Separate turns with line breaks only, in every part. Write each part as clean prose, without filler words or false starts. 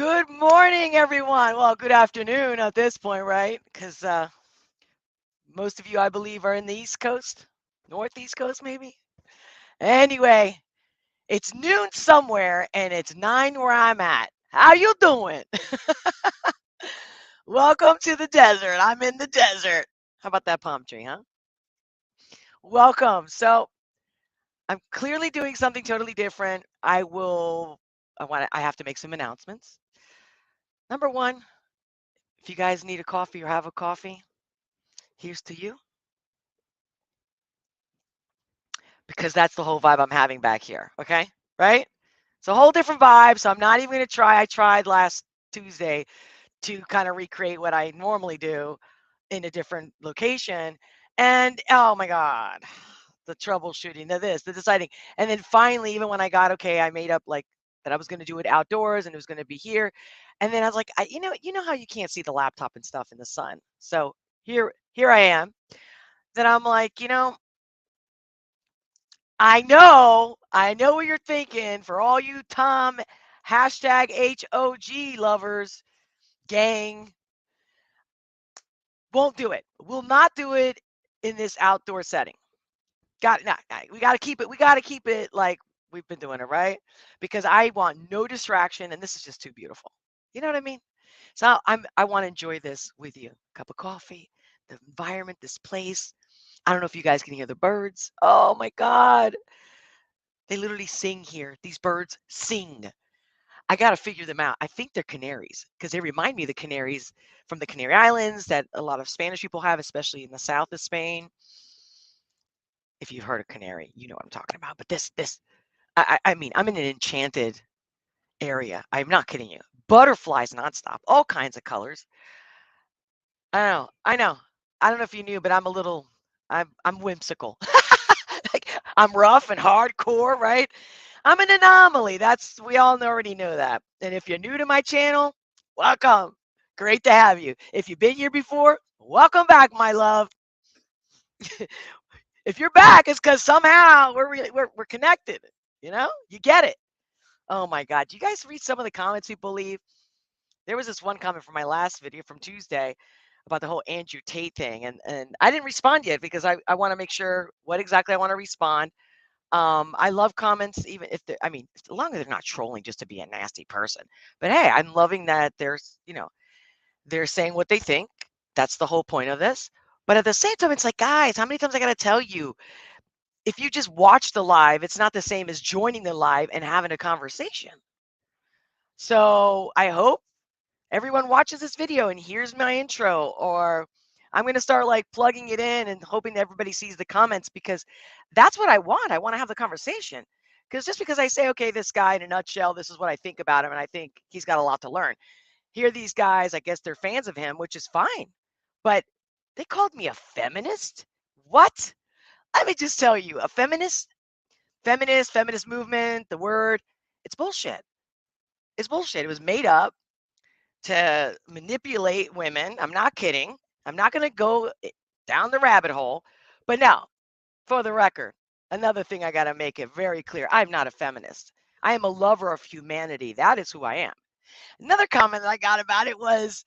Good morning, everyone. Well, good afternoon at this point, right? Because most of you, I believe, are in the East Coast, Northeast Coast, maybe. Anyway, it's noon somewhere, and it's 9 where I'm at. How you doing? Welcome to the desert. I'm in the desert. How about that palm tree, huh? Welcome. So I'm clearly doing something totally different. I have to make some announcements. Number one, if you guys need a coffee or have a coffee, here's to you. Because that's the whole vibe I'm having back here. Okay. Right? It's a whole different vibe. So I'm not even going to try. I tried last Tuesday to kind of recreate what I normally do in a different location. And oh my God, the troubleshooting, the deciding. And then finally, even when I got okay, I made up like that I was going to do it outdoors and it was going to be here. And then I was like, you know how you can't see the laptop and stuff in the sun. So here I am. Then I'm like, I know what you're thinking. For all you Tom hashtag HOG lovers, gang, won't do it. Will not do it in this outdoor setting. Got it. Nah, nah, we got to keep it. We got to keep it like we've been doing it, right? Because I want no distraction, and this is just too beautiful. You know what I mean? So I want to enjoy this with you. Cup of coffee, the environment, this place. I don't know if you guys can hear the birds. Oh my God. They literally sing here. These birds sing. I got to figure them out. I think they're canaries because they remind me of the canaries from the Canary Islands that a lot of Spanish people have, especially in the south of Spain. If you've heard of canary, you know what I'm talking about. But I mean, I'm in an enchanted area. I'm not kidding you. Butterflies nonstop, all kinds of colors. I know. I don't know if you knew, but I'm whimsical. Like I'm rough and hardcore, right? I'm an anomaly. We all already know that. And if you're new to my channel, welcome. Great to have you. If you've been here before, welcome back, my love. If you're back, it's because somehow we're connected. You get it. Oh my God. Do you guys read some of the comments people leave? There was this one comment from my last video from Tuesday about the whole Andrew Tate thing. And I didn't respond yet because I want to make sure what exactly I want to respond. I love comments, even if as long as they're not trolling just to be a nasty person. But hey, I'm loving that they're saying what they think. That's the whole point of this. But at the same time, it's like, guys, how many times I got to tell you, if you just watch the live, it's not the same as joining the live and having a conversation. So I hope everyone watches this video and here's my intro, or I'm going to start like plugging it in and hoping that everybody sees the comments because that's what I want. I want to have the conversation. Because just because I say, okay, this guy in a nutshell, this is what I think about him, and I think he's got a lot to learn. Here, these guys, I guess they're fans of him, which is fine. But they called me a feminist? What? Let me just tell you, a feminist movement, the word, it's bullshit. It's bullshit. It was made up to manipulate women. I'm not kidding. I'm not going to go down the rabbit hole. But now, for the record, another thing I got to make it very clear. I'm not a feminist. I am a lover of humanity. That is who I am. Another comment that I got about it was,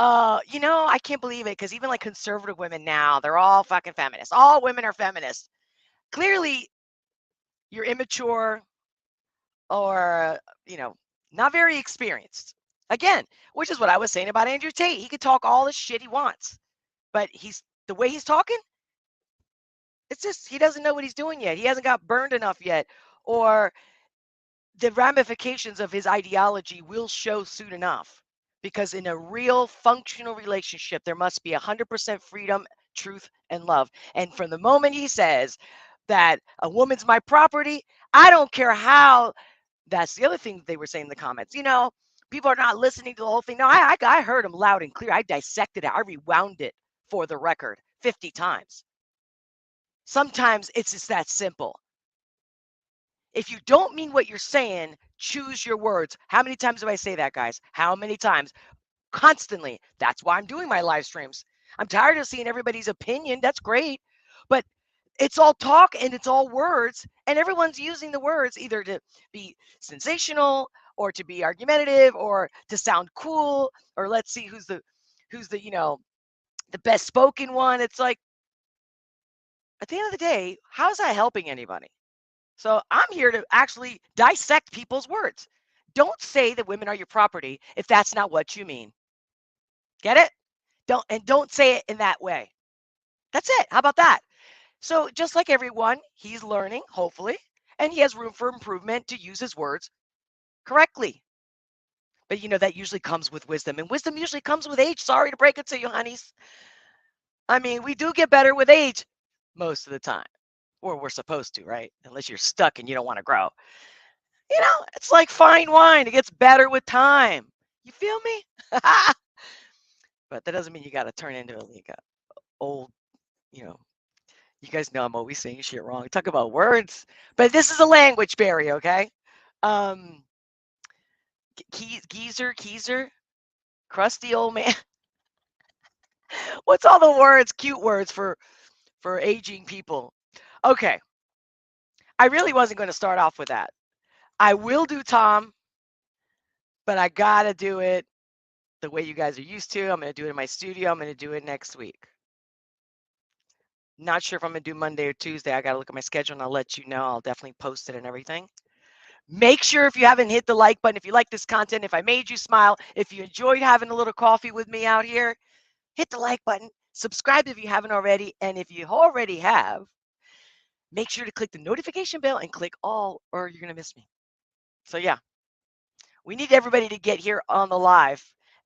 I can't believe it because even like conservative women now, they're all fucking feminists. All women are feminists. Clearly, you're immature or, not very experienced. Again, which is what I was saying about Andrew Tate. He could talk all the shit he wants, but the way he's talking, it's just he doesn't know what he's doing yet. He hasn't got burned enough yet, or the ramifications of his ideology will show soon enough. Because in a real functional relationship, there must be 100% freedom, truth, and love. And from the moment he says that a woman's my property, I don't care how. That's the other thing they were saying in the comments. People are not listening to the whole thing. No, I heard him loud and clear. I dissected it. I rewound it for the record 50 times. Sometimes it's just that simple. If you don't mean what you're saying, choose your words. How many times do I say that, guys? How many times? Constantly. That's why I'm doing my live streams. I'm tired of seeing everybody's opinion. That's great. But it's all talk and it's all words. And everyone's using the words either to be sensational or to be argumentative or to sound cool, or let's see who's the the best spoken one. It's like, at the end of the day, how's that helping anybody? So I'm here to actually dissect people's words. Don't say that women are your property if that's not what you mean. Get it? Don't say it in that way. That's it. How about that? So just like everyone, he's learning, hopefully, and he has room for improvement to use his words correctly. But that usually comes with wisdom, and wisdom usually comes with age. Sorry to break it to you, honeys. I mean, we do get better with age most of the time, or we're supposed to, right? Unless you're stuck and you don't want to grow. It's like fine wine. It gets better with time. You feel me? But that doesn't mean you got to turn into like a old, you know, you guys know I'm always saying shit wrong. Talk about words, but this is a language barrier, okay? Um, Geezer, crusty old man. What's all the words, cute words for aging people? Okay, I really wasn't going to start off with that. I will do Tom, but I gotta do it the way you guys are used to. I'm going to do it in my studio. I'm going to do it next week. Not sure if I'm going to do Monday or Tuesday. I got to look at my schedule and I'll let you know. I'll definitely post it and everything. Make sure if you haven't hit the like button, if you like this content, if I made you smile, if you enjoyed having a little coffee with me out here, hit the like button. Subscribe if you haven't already. And if you already have, make sure to click the notification bell and click all, or you're going to miss me. So yeah, we need everybody to get here on the live.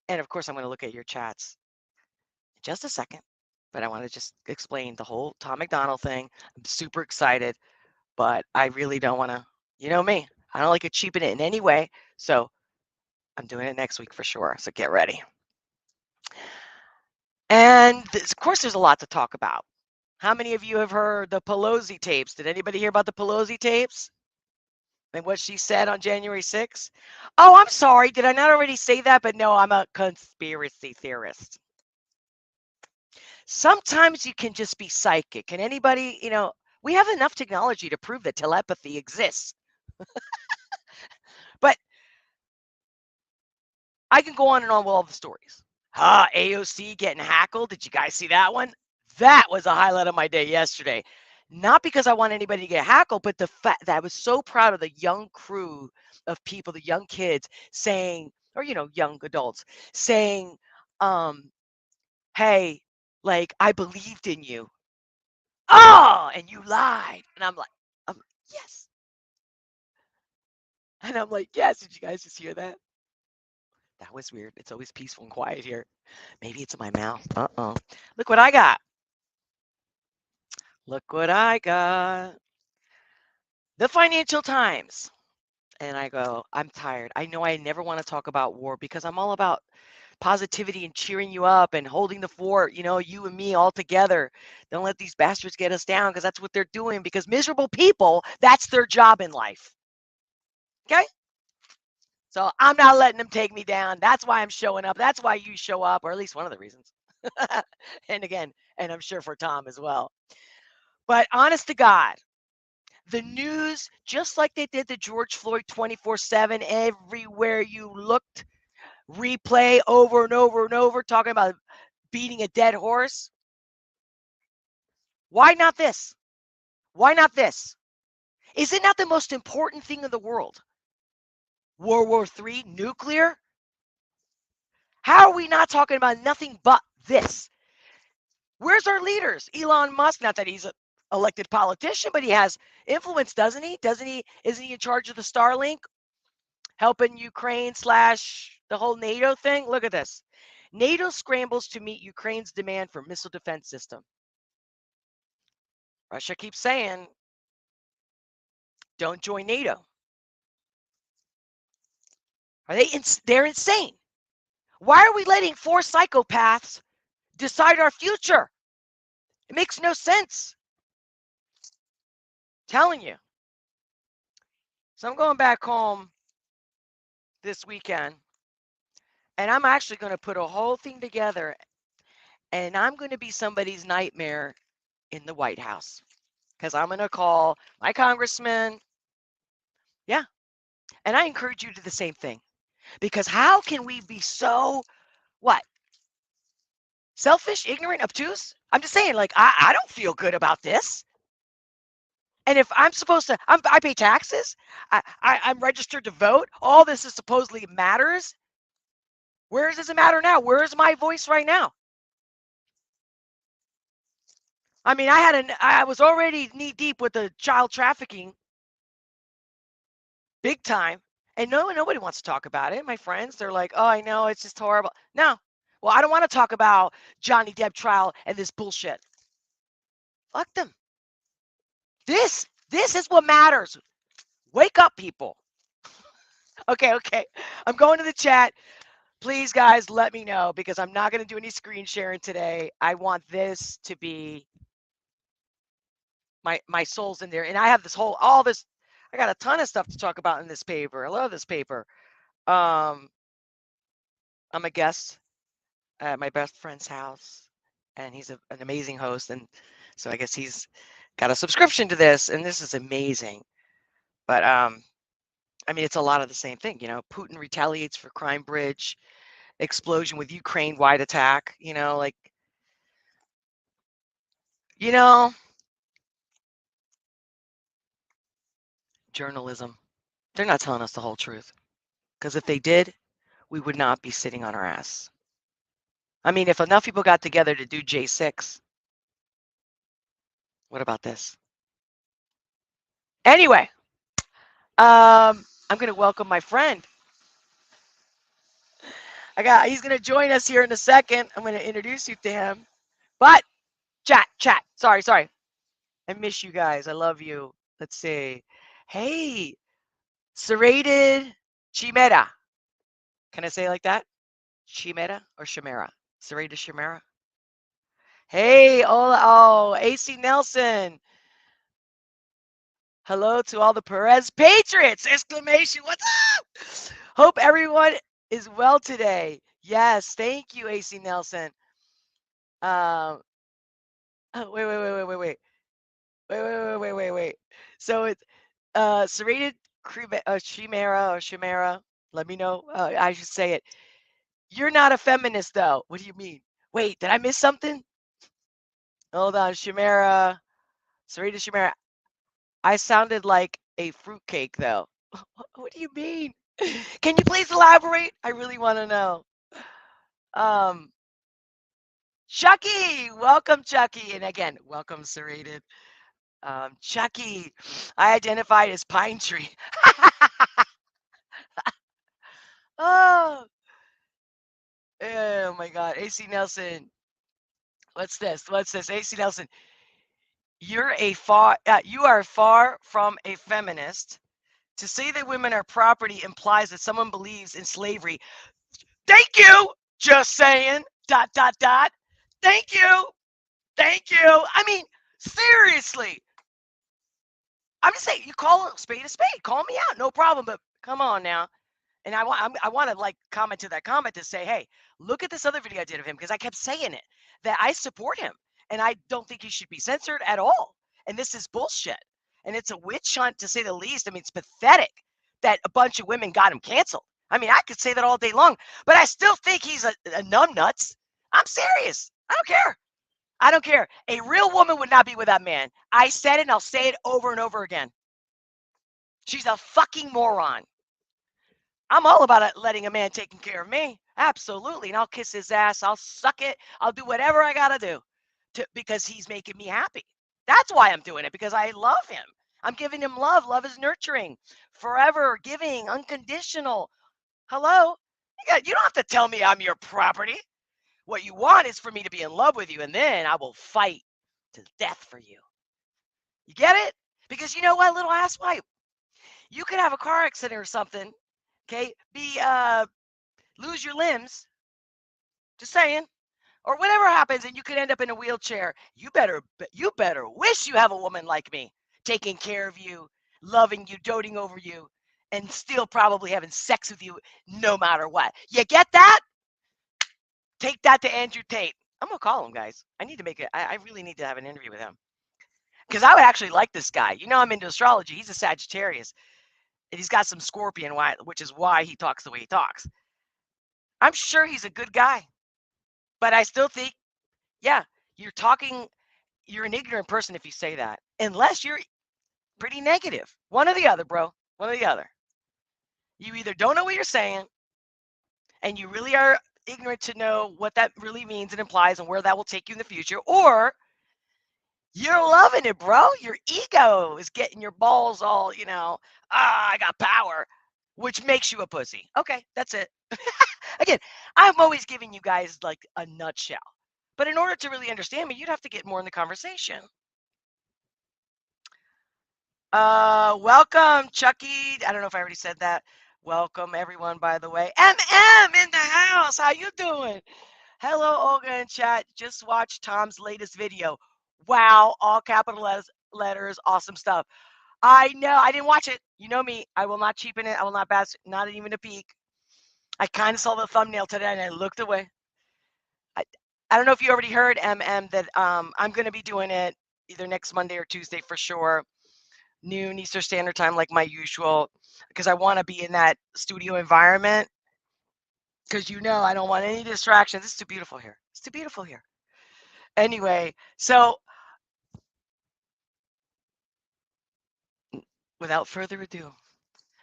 And of course, I'm going to look at your chats in just a second. But I want to just explain the whole Tom McDonald thing. I'm super excited, but I really don't want to, you know me, I don't like to cheapen it in any way. So I'm doing it next week for sure. So get ready. And of course, there's a lot to talk about. How many of you have heard the Pelosi tapes? Did anybody hear about the Pelosi tapes and what she said on January 6th? Oh, I'm sorry. Did I not already say that? But no, I'm a conspiracy theorist. Sometimes you can just be psychic. Can anybody, we have enough technology to prove that telepathy exists. But I can go on and on with all the stories. AOC getting hackled. Did you guys see that one? That was a highlight of my day yesterday. Not because I want anybody to get hackled, but the fact that I was so proud of the young crew of people, the young kids saying, or, young adults saying, hey, like, I believed in you. Oh, and you lied. And I'm like, yes. And I'm like, yes. Did you guys just hear that? That was weird. It's always peaceful and quiet here. Maybe it's in my mouth. Uh-oh. Look what I got. Look what I got. The Financial Times. And I go, I'm tired. I know I never want to talk about war because I'm all about positivity and cheering you up and holding the fort, you and me all together. Don't let these bastards get us down because that's what they're doing, because miserable people, that's their job in life. Okay? So I'm not letting them take me down. That's why I'm showing up. That's why you show up, or at least one of the reasons. And again, and I'm sure for Tom as well. But honest to God, the news, just like they did the George Floyd 24/7, everywhere you looked, replay over and over and over, talking about beating a dead horse. Why not this? Why not this? Is it not the most important thing in the world? World War III, nuclear? How are we not talking about nothing but this? Where's our leaders? Elon Musk, not that he's an elected politician, but he has influence, doesn't he? Isn't he in charge of the Starlink? Helping Ukraine / the whole NATO thing? Look at this. NATO scrambles to meet Ukraine's demand for missile defense system. Russia keeps saying, don't join NATO. They're insane. Why are we letting 4 psychopaths decide our future? It makes no sense. I'm telling you. So I'm going back home this weekend, and I'm actually going to put a whole thing together, and I'm going to be somebody's nightmare in the White House, because I'm going to call my congressman. Yeah, And I encourage you to do the same thing. Because how can we be so, what? Selfish, ignorant, obtuse? I'm just saying, like, I don't feel good about this. And if I'm supposed to, I pay taxes, I'm registered to vote, all this is supposedly matters. Where does it matter now? Where is my voice right now? I mean, I was already knee deep with the child trafficking, big time, and nobody wants to talk about it. My friends, they're like, "Oh, I know, it's just horrible." No, well, I don't want to talk about Johnny Depp trial and this bullshit. Fuck them. This is what matters. Wake up, people. Okay. I'm going to the chat. Please, guys, let me know because I'm not going to do any screen sharing today. I want this to be my soul's in there, and I have all this. I got a ton of stuff to talk about in this paper. I love this paper. I'm a guest at my best friend's house, and he's an amazing host, and so I guess he's got a subscription to this, and this is amazing. But I mean, it's a lot of the same thing. Putin retaliates for crime bridge explosion with Ukraine-wide attack. Journalism. They're not telling us the whole truth. Because if they did, we would not be sitting on our ass. I mean, if enough people got together to do J6, what about this? Anyway, I'm going to welcome my friend. He's going to join us here in a second. I'm going to introduce you to him. But chat. Sorry. I miss you guys. I love you. Let's see. Hey, serrated chimera. Can I say it like that? Chimera or chimera? Serrated chimera. Hey, AC Nelson. Hello to all the Perez Patriots! Exclamation. What's up? Hope everyone is well today. Yes, thank you, AC Nelson. Oh, wait. So it's serrated chimera. Let me know. I should say it. You're not a feminist, though. What do you mean? Wait, did I miss something? Hold on, chimera. Serrated chimera. I sounded like a fruitcake, though. What do you mean? Can you please elaborate? I really want to know. Chucky, welcome, Chucky. And again, welcome, Serrated. Chucky, I identified as Pine Tree. oh, oh my God. AC Nelson. What's this? AC Nelson. You are far from a feminist. To say that women are property implies that someone believes in slavery. Thank you. Just saying. ... Thank you. I mean, seriously. I'm just saying, you call a spade, call me out, no problem. But come on now. And I want to like comment to that comment to say, hey, look at this other video I did of him because I kept saying it that I support him and I don't think he should be censored at all. And this is bullshit. And it's a witch hunt to say the least. I mean, it's pathetic that a bunch of women got him canceled. I mean, I could say that all day long, but I still think he's a numbnuts. I'm serious. I don't care. A real woman would not be with that man. I said it and I'll say it over and over again. She's a fucking moron. I'm all about letting a man taking care of me. Absolutely. And I'll kiss his ass. I'll suck it. I'll do whatever I got to do because he's making me happy. That's why I'm doing it, because I love him. I'm giving him love. Love is nurturing, forever giving, unconditional. Hello? You don't have to tell me I'm your property. What you want is for me to be in love with you, and then I will fight to death for you. You get it? Because you know what, little asswipe? You could have a car accident or something, okay? Lose your limbs, just saying, or whatever happens, and you could end up in a wheelchair. You better wish you have a woman like me, taking care of you, loving you, doting over you, and still probably having sex with you no matter what. You get that? Take that to Andrew Tate. I'm gonna call him, guys. I need to make it. I really need to have an interview with him because I would actually like this guy. I'm into astrology. He's a Sagittarius. And he's got some scorpion, which is why he talks the way he talks. I'm sure he's a good guy, but I still think, yeah, you're an ignorant person if you say that, unless you're pretty negative. One or the other, bro. One or the other. You either don't know what you're saying and you really are ignorant to know what that really means and implies and where that will take you in the future, or you're loving it, bro. Your ego is getting your balls all, I got power, which makes you a pussy. Okay, that's it. Again, I'm always giving you guys like a nutshell. But in order to really understand me, you'd have to get more in the conversation. Welcome, Chucky. I don't know if I already said that. Welcome, everyone, by the way. MM in the house. How you doing? Hello, Olga in chat. Just watched Tom's latest video. Wow, all capital letters. Awesome stuff. I know. I didn't watch it. You know me. I will not cheapen it. I will not bash. Not even a peek. I kind of saw the thumbnail today and I looked away. I don't know if you already heard, MM, that I'm going to be doing it either next Monday or Tuesday for sure. Noon Eastern Standard Time, like my usual, because I want to be in that studio environment. Because I don't want any distractions. It's too beautiful here. It's too beautiful here. Anyway, so without further ado,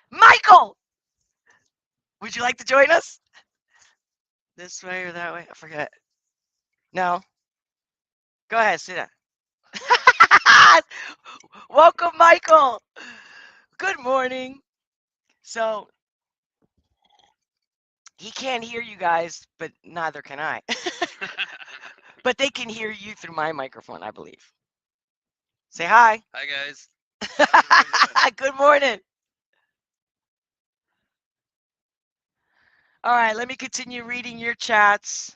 Michael, would you like to join us? This way or that way? I forget. No. Go ahead, sit down. Welcome, Michael. Good morning. So he can't hear you guys, but neither can I. But they can hear you through my microphone, I believe. Say hi.
Hi, guys. How's everyone doing?
Good morning. All right, let me continue reading your chats.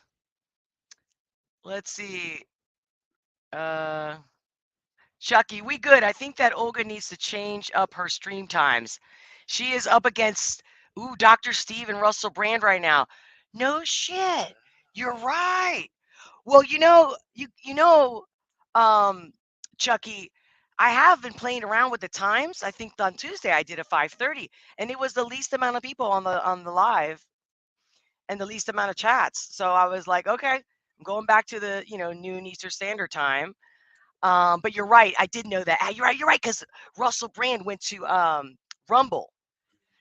Let's see. Chucky, we good. I think that Olga needs to change up her stream times. She is up against Dr. Steve and Russell Brand right now. No shit. You're right. Well, Chucky, I have been playing around with the times. I think on Tuesday I did a 5:30, and it was the least amount of people on the live and the least amount of chats. So I was like, okay, I'm going back to the noon Eastern Standard Time. But you're right. I did know that. You're right. You're right. Because Russell Brand went to Rumble,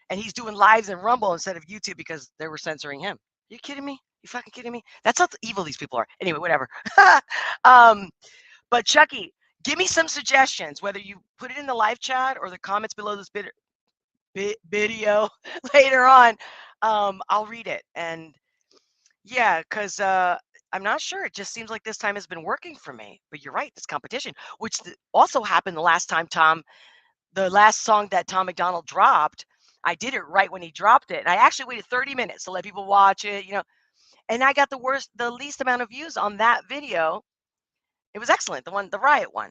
and he's doing lives in Rumble instead of YouTube because they were censoring him. Are you kidding me? You fucking kidding me? That's how evil these people are. Anyway, whatever. But Chucky, give me some suggestions, whether you put it in the live chat or the comments below this video later on. I'll read it. And yeah, because I'm not sure. It just seems like this time has been working for me. But you're right, this competition, which also happened the last time the last song that Tom McDonald dropped, I did it right when he dropped it. And I actually waited 30 minutes to let people watch it, and I got the least amount of views on that video. It was excellent, the Riot one.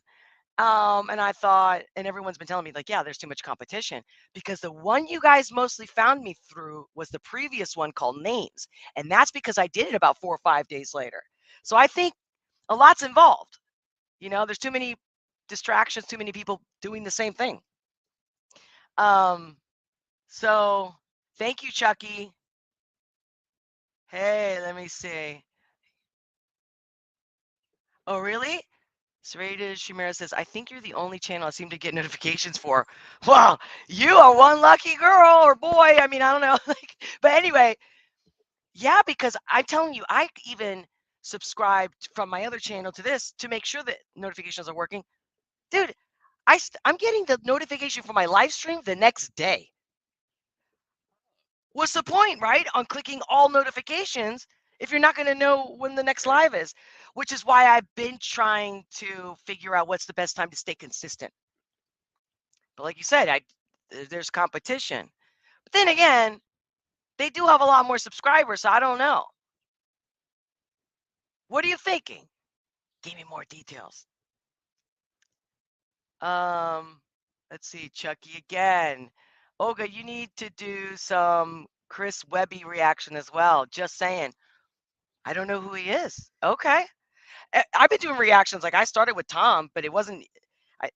And I thought, and everyone's been telling me, like, yeah, there's too much competition, because the one you guys mostly found me through was the previous one called Names. And that's because I did it about 4 or 5 days later. So I think a lot's involved. There's too many distractions, too many people doing the same thing. So thank you, Chucky. Hey, let me see. Oh, really? Serena Shimera says, I think you're the only channel I seem to get notifications for. Wow, you are one lucky girl or boy. I mean, I don't know. But anyway, yeah, because I'm telling you, I even subscribed from my other channel to this to make sure that notifications are working. Dude, I'm getting the notification for my live stream the next day. What's the point, right? On clicking all notifications if you're not going to know when the next live is, which is why I've been trying to figure out what's the best time to stay consistent. But like you said, there's competition. But then again, they do have a lot more subscribers, so I don't know. What are you thinking? Give me more details. Let's see, Chucky again. Olga, you need to do some Chris Webby reaction as well. Just saying. I don't know who he is. Okay. I've been doing reactions. Like, I started with Tom, but it wasn't,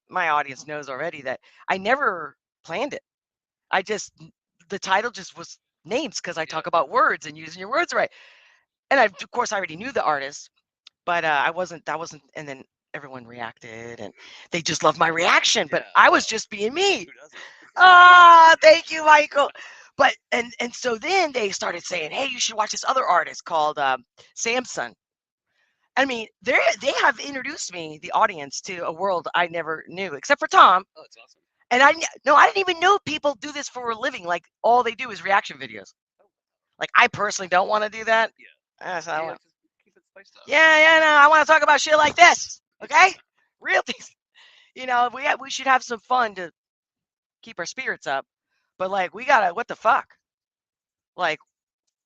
my audience knows already that I never planned it. I just the title just was names because I talk
Yeah.
about words and using your words right. And I, of course, I already knew the artist, but I wasn't. That wasn't. And then everyone reacted, and they just loved my reaction. But
Yeah.
I was just being me.
Who doesn't?
Ah, thank you, Michael. But and so then they started saying, "Hey, you should watch this other artist called Samson." I mean, they have introduced me, the audience, to a world I never knew, except for Tom.
Oh, it's awesome.
And I no, I didn't even know people do this for a living. Like all they do is reaction videos.
Oh,
Like I personally don't want to do that.
yeah.
So I
Yeah.
want,
Just keep it spiced up.
yeah, no, I want to talk about shit like this. Okay, real things. We should have some fun to keep our spirits up. But like, we gotta, what the fuck? Like,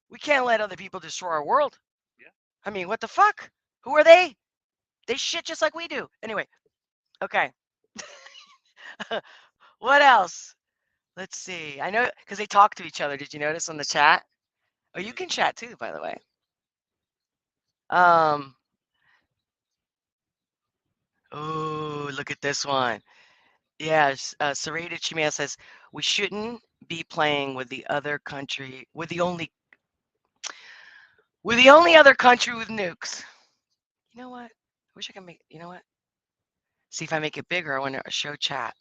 we can't let other people destroy our world.
Yeah.
I mean, what the fuck? Who are they? They shit just like we do. Anyway, okay. What else? Let's see. I know because they talk to each other. Did you notice on the chat? Oh, you can chat too, by the way. Um. Oh, look at this one. Yes, Sarita Chimia says we shouldn't be playing with the other country, with the only other country with nukes. You know what? I wish I could make. You know what? See if I make it bigger. I want to show chat.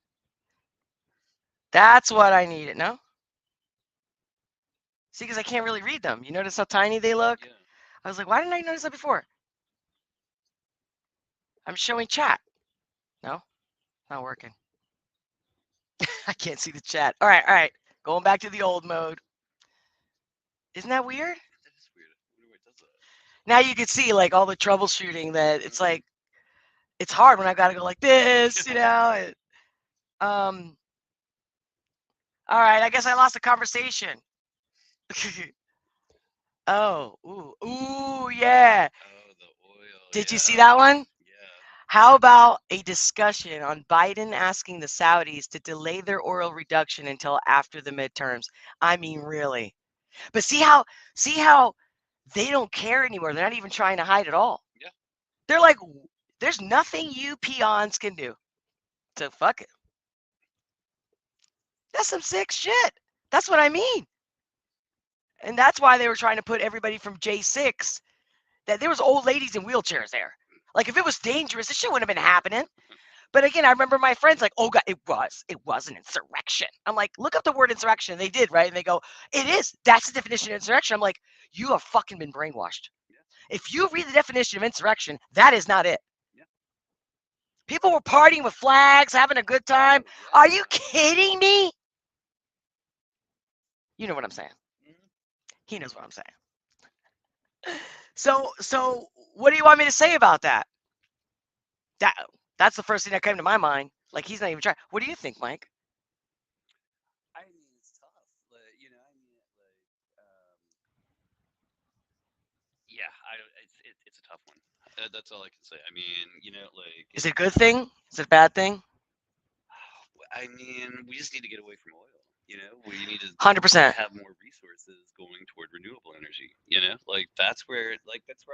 That's what I needed. No. See, because I can't really read them. You notice how tiny they look?
Yeah.
I was like, why didn't I notice that before? I'm showing chat. No, not working. I can't see the chat. All right. Going back to the old mode. Isn't that weird?
That is weird. I wonder why it does that.
Now you can see like all the troubleshooting that it's like it's hard when I gotta go like this, you know. Um. All right. I guess I lost the conversation. Oh. Ooh. Yeah.
Oh, the oil.
Did you see
Yeah.
that one?
Yeah.
How about a discussion on Biden asking the Saudis to delay their oil reduction until after the midterms? I mean, really. But see how they don't care anymore. They're not even trying to hide at all.
Yeah.
They're like, there's nothing you peons can do. So fuck it. That's some sick shit. That's what I mean. And that's why they were trying to put everybody from J6, that there was old ladies in wheelchairs there. Like if it was dangerous, this shit wouldn't have been happening. But again, I remember my friends like, Olga, it was an insurrection. I'm like, look up the word insurrection. They did, right? And they go, it is. That's the definition of insurrection. I'm like, you have fucking been brainwashed.
Yeah.
If you read the definition of insurrection, that is not it.
Yeah.
People were partying with flags, having a good time.
Oh, yeah.
Are you kidding me? You know what I'm saying.
Mhm.
He knows what I'm saying. So what do you want me to say about that? That's the first thing that came to my mind. Like he's not even trying. What do you think, Mike?
I mean, it's tough. Like, you know, I mean, yeah, it's a tough one. That's all I can say. I mean, you know, like,
Is it a good thing? Is it a bad thing?
I mean, we just need to get away from oil. You know, we need to
100%.
have more resources going toward renewable energy. You know, like that's where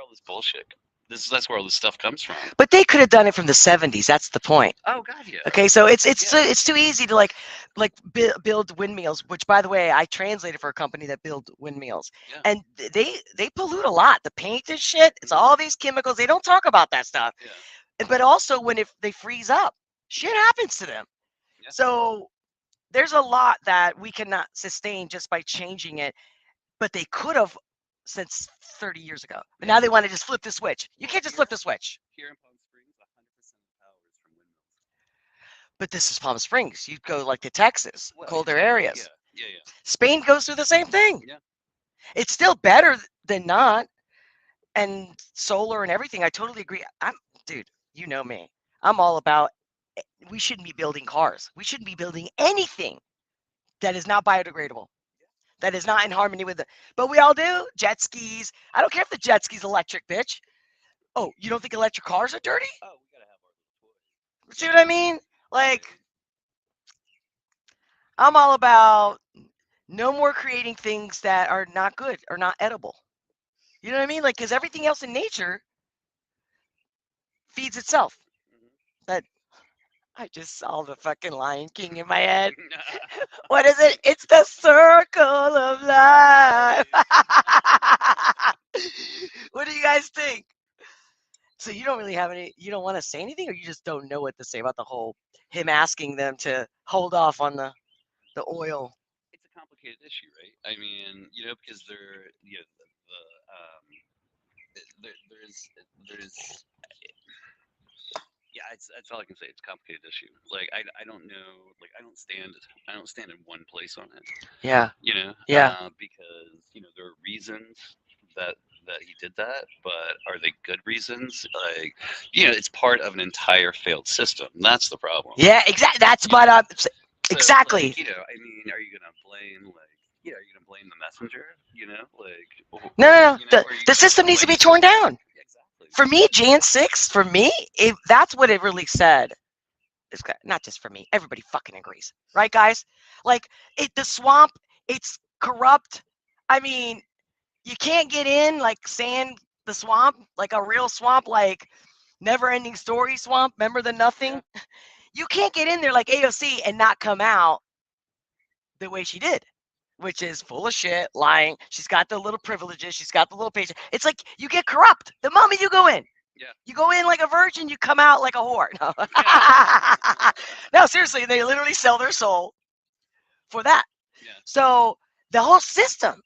all this bullshit. That's where all this stuff comes from.
But they could have done it from the 70s. That's the point.
Oh God, yeah.
Okay, so it's
Yeah.
it's too easy to like build windmills. Which, by the way, I translated for a company that build windmills,
Yeah.
and they pollute a lot. The paint and shit. It's all these chemicals. They don't talk about that stuff.
Yeah.
But also when if they freeze up, shit happens to them.
Yeah.
So there's a lot that we cannot sustain just by changing it. But they could have since 30 years ago. But now they want to just flip the switch. You can't just flip the switch.
Here in Palm Springs, 100% of the power is from windmills.
But this is Palm Springs. You'd go like to Texas,
Well,
colder
exactly.
areas.
Yeah.
Spain goes through the same thing.
Yeah.
It's still better than not. And solar and everything. I totally agree. Dude, you know me. I'm all about we shouldn't be building cars. We shouldn't be building anything that is not biodegradable. That is not in harmony with it. But we all do. Jet skis. I don't care if the jet ski's electric, bitch. Oh, you don't think electric cars are dirty?
Oh, we gotta have our little toys.
See what I mean? Like, I'm all about no more creating things that are not good or not edible. You know what I mean? Like, because everything else in nature feeds itself.
Mhm.
That I just saw the fucking Lion King in my head. What is it? It's the circle of life.
Right.
What do you guys think? So you don't really have any, you don't want to say anything, or you just don't know what to say about the whole him asking them to hold off on the oil.
It's a complicated issue, right? I mean, because there's yeah, that's all I can say. It's a complicated issue. Like I don't know. Like I don't stand in one place on it.
Yeah,
You know,
yeah.
because there are reasons that that he did that, but are they good reasons? Like, it's part of an entire failed system. That's the problem.
Yeah, exactly. That's
You
what
know,
I'm
so
exactly.
like, I mean, are you gonna blame like, are you gonna blame the messenger? Like,
No, no, no. The
or are you
the
gonna
system needs to
blame
be
the
torn
system?
down.
Exactly.
For me, Jan 6, for me, that's what it really said. It's not just for me. Everybody fucking agrees, right, guys? Like the swamp, it's corrupt. I mean, you can't get in like sand the swamp, like a real swamp, like never ending story swamp. Remember the
Yeah.
nothing? You can't get in there like AOC and not come out the way she did, which is full of shit, lying. She's got the little privileges. She's got the little patient. It's like you get corrupt the moment you go in.
Yeah.
You go in like a virgin, you come out like a whore. No, no, seriously, they literally sell their soul for that.
Yeah.
So the whole system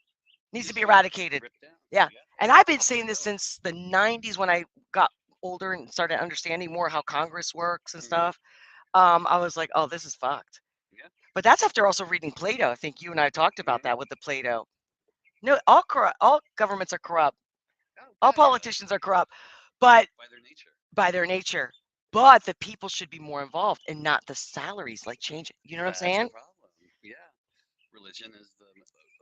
needs to
Needs
be
to be
eradicated.
ripped down.
Yeah.
Yeah.
And I've been saying this
So.
since the 90s when I got older and started understanding more how Congress works and
Hmm.
stuff. I was like, oh, this is fucked.
Yeah.
But that's after also reading Plato. I think you and I talked about
Hmm.
that with the Plato. No, all governments are corrupt.
Oh
All
God, yeah.
politicians are corrupt, but
By their nature.
by their nature. But the people should be more involved and not the salaries like change it. You know what I'm
That's the
saying?
problem. Yeah. Religion is the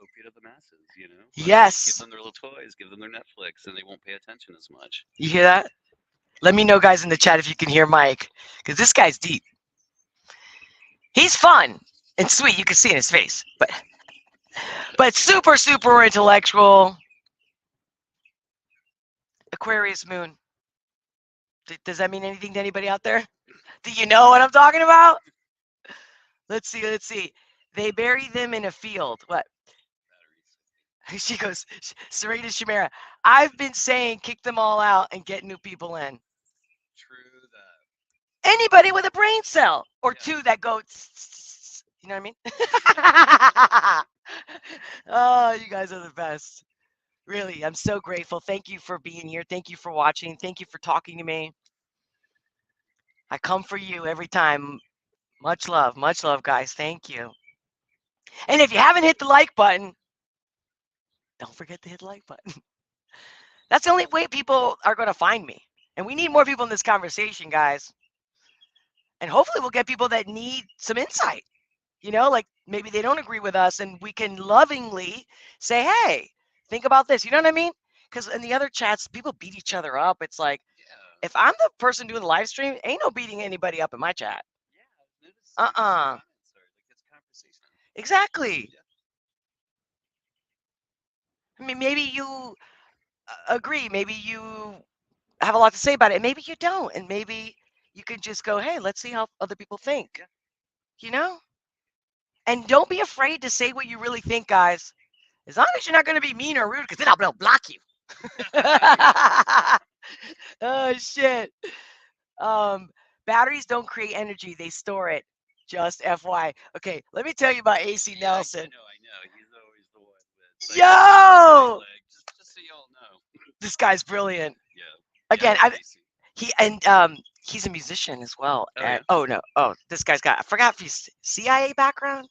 opiate of the masses. Like give
Yes.
them their little toys, give them their Netflix, and they won't pay attention as much.
You hear that? Let me know, guys, in the chat if you can hear Mike, because this guy's deep. He's fun and sweet. You can see in his face, but super, super intellectual. Aquarius moon. Does that mean anything to anybody out there? Do you know what I'm talking about? Let's see. Let's see. They bury them in a field. What? She goes, Serena Shimera. I've been saying kick them all out and get new people in.
True that.
Anybody with a brain cell or
Yeah.
two that go, you know what I mean? Oh, you guys are the best. Really, I'm so grateful. Thank you for being here. Thank you for watching. Thank you for talking to me. I come for you every time. Much love, guys. Thank you. And if you haven't hit the like button, don't forget to hit the like button. That's the only way people are going to find me. And we need more people in this conversation, guys. And hopefully, we'll get people that need some insight. Like maybe they don't agree with us, and we can lovingly say, hey, think about this. You know what I mean? Because in the other chats, people beat each other up. It's like,
Yeah.
if I'm the person doing the live stream, ain't no beating anybody up in my chat.
Yeah. I've noticed like the comments are like it's conversation.
Exactly.
Yeah.
I mean, maybe you agree. Maybe you have a lot to say about it. Maybe you don't. And maybe you can just go, hey, let's see how other people think.
Yeah.
You know? And don't be afraid to say what you really think, guys. As long as you're not going to be mean or rude, because then I'll block you. Oh, shit. Um, Batteries don't create energy, they store it. Just FY. Okay, let me tell you about AC
Yeah,
Nelson.
I know. He's always the one with like the secret, right?
Yo!
Like just so y'all know.
This guy's brilliant.
Yeah. Yeah, I
Again,
love AC.
he's a musician as well.
Oh yeah.
Oh no, this guy's got, I forgot if he's CIA background.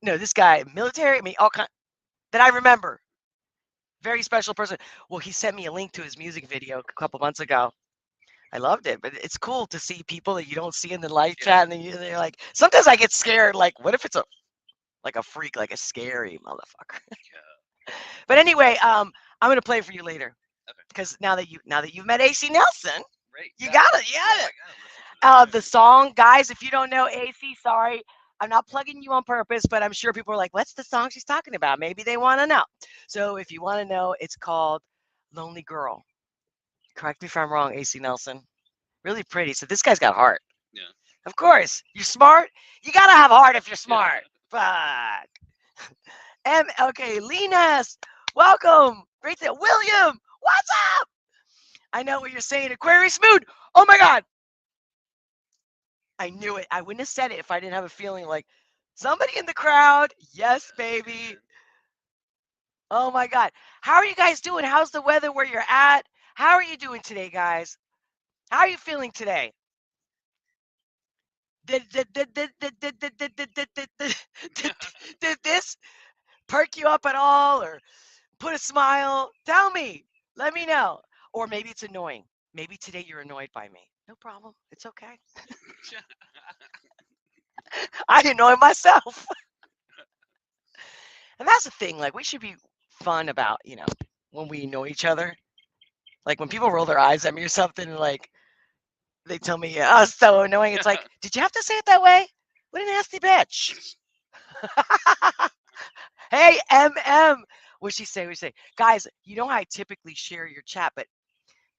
No, this guy military. I mean, all kind that I remember. Very special person. Well, he sent me a link to his music video a couple months ago. I loved it, but it's cool to see people that you don't see in the live
Yeah.
chat, and then they're like, sometimes I get scared. Like, what if it's a freak, like a scary motherfucker?
Yeah.
But anyway, I'm gonna play for you later
Okay.
because now that you've met AC Nelson,
Right.
you
Yeah.
got it. You
Yeah.
got
I
it.
gotta listen to this guy.
The song, guys, if you don't know AC, sorry, I'm not plugging you on purpose, but I'm sure people are like, what's the song she's talking about? Maybe they want to know. So if you want to know, it's called Lonely Girl. Correct me if I'm wrong, AC Nelson. Really pretty. So this guy's got heart.
Yeah.
Of course. You're smart. You gotta have heart if you're
Yeah.
smart. Fuck. Okay, Linas, welcome. Great to William, what's up? I know what you're saying. Aquarius mood. Oh my God. I knew it. I wouldn't have said it if I didn't have a feeling like somebody in the crowd. Yes, baby. Oh my God. How are you guys doing? How's the weather where you're at? How are you doing today, guys? How are you feeling today? Did, did, did, did, did, did, did, did, did, did, did, did, did, did this perk you up at all or put a smile? Tell me. Let me know. Or maybe it's annoying. Maybe today you're annoyed by me. No problem. It's okay. I annoy myself. And that's the thing. Like, we should be fun about, when we annoy each other. Like, when people roll their eyes at me or something, like, they tell me, oh, so annoying. It's like, did you have to say it that way? What a nasty bitch. Hey, MM. What'd she say? What'd she say? Guys, you know how I typically share your chat, but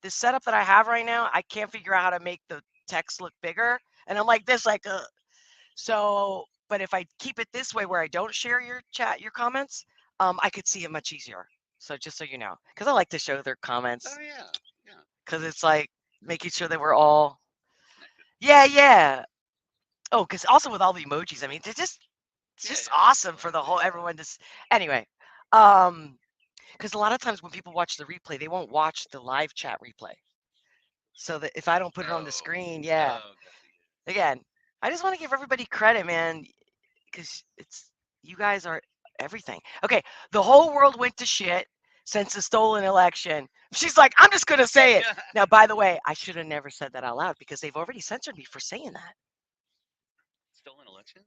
this setup that I have right now, I can't figure out how to make the text look bigger. And I'm like this, like, so, but if I keep it this way where I don't share your chat, your comments, I could see it much easier. So just so you know, because I like to show their comments,
Oh yeah. Yeah.
because it's like making sure that we're all,
Connected.
yeah, yeah. Oh, because also with all the emojis, I mean, it's
Yeah.
just
Yeah. Makes
awesome
it
for
look.
the whole
Yeah.
everyone to. Anyway, um, because a lot of times when people watch the replay, they won't watch the live chat replay. So that if I don't put it on the
Oh.
screen, yeah.
Oh. Gotcha.
Again, I just want to give everybody credit, man, because it's you guys are everything. Okay, the whole world went to shit since the stolen election. She's like, I'm just gonna say it.
Yeah.
Now, by the way, I should have never said that out loud because they've already censored me for saying that.
Stolen election?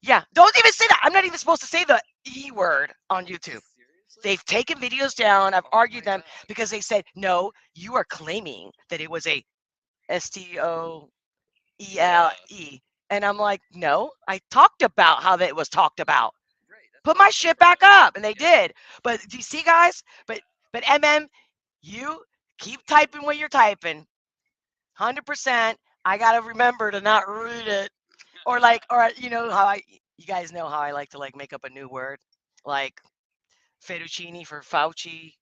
Yeah, don't even say that. I'm not even supposed to say the E word on YouTube.
Seriously?
They've taken videos down. I've
Oh
argued
my
them
god.
because they said, no, you are claiming that it was a STOELE.
Yeah.
And I'm like, no, I talked about how that was talked about.
Right. That's
Put
what
my
I'm saying,
shit
bro.
back up. And they
Yeah.
did. But do you see, guys? But MM, you keep typing what you're typing. 100%. I got to remember to not read it. Or like, or you guys know how I like to like make up a new word. Like fettuccine for Fauci,